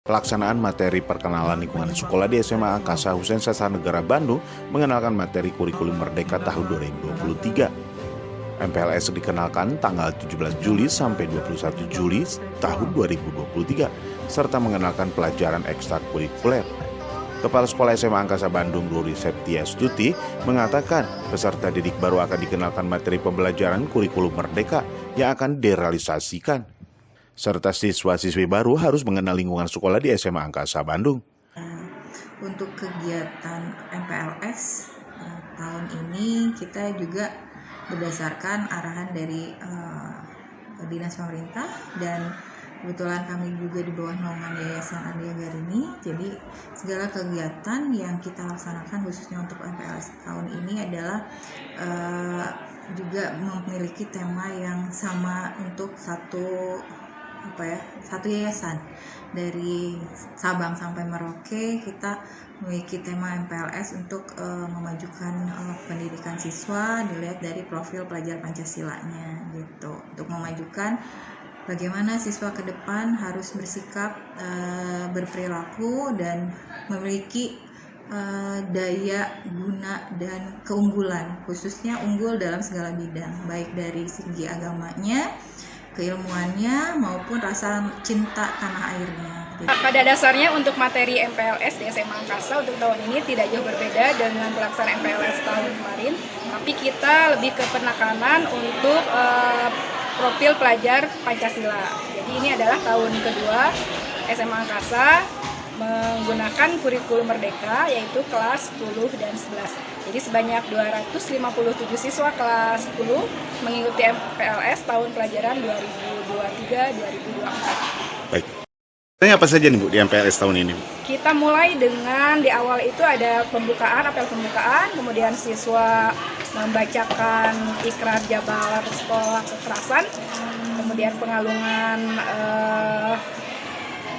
Pelaksanaan materi perkenalan lingkungan sekolah di SMA Angkasa Hussein Sastra Bandung mengenalkan materi kurikulum Merdeka tahun 2023. MPLS dikenalkan tanggal 17 Juli sampai 21 Juli tahun 2023, serta mengenalkan pelajaran ekstrakurikuler. Kepala Sekolah SMA Angkasa Bandung, Glory Septiastuti, mengatakan peserta didik baru akan dikenalkan materi pembelajaran kurikulum Merdeka yang akan direalisasikan, serta siswa-siswi baru harus mengenal lingkungan sekolah di SMA Angkasa Bandung. Untuk kegiatan MPLS tahun ini kita juga berdasarkan arahan dari Dinas Pemerintah, dan kebetulan kami juga di bawah naungan Yayasan Ardia Garini. Jadi segala kegiatan yang kita laksanakan khususnya untuk MPLS tahun ini adalah juga memiliki tema yang sama untuk satu yayasan. Dari Sabang sampai Merauke kita memiliki tema MPLS untuk memajukan pendidikan siswa dilihat dari profil pelajar Pancasilanya gitu, untuk memajukan bagaimana siswa ke depan harus bersikap, berperilaku dan memiliki daya guna dan keunggulan, khususnya unggul dalam segala bidang, baik dari segi agamanya, keilmuannya, maupun rasa cinta tanah airnya. Pada dasarnya untuk materi MPLS di SMA Angkasa untuk tahun ini tidak jauh berbeda dengan pelaksanaan MPLS tahun kemarin, tapi kita lebih ke penekanan untuk profil pelajar Pancasila. Jadi ini adalah tahun kedua SMA Angkasa menggunakan kurikulum Merdeka, yaitu kelas 10 dan 11. Jadi sebanyak 257 siswa kelas 10 mengikuti MPLS tahun pelajaran 2023-2024. Baik. Tanya apa saja nih Bu di MPLS tahun ini? Kita mulai dengan di awal itu ada pembukaan, apel pembukaan, kemudian siswa membacakan ikrar jabar sekolah kekerasan, kemudian pengalungan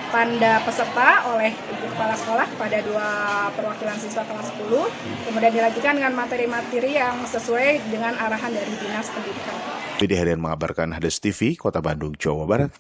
tanda peserta oleh Ibu Kepala Sekolah kepada 2 perwakilan siswa kelas 10, kemudian dilanjutkan dengan materi-materi yang sesuai dengan arahan dari Dinas Pendidikan. Didi Hadian mengabarkan Hades TV, Kota Bandung, Jawa Barat.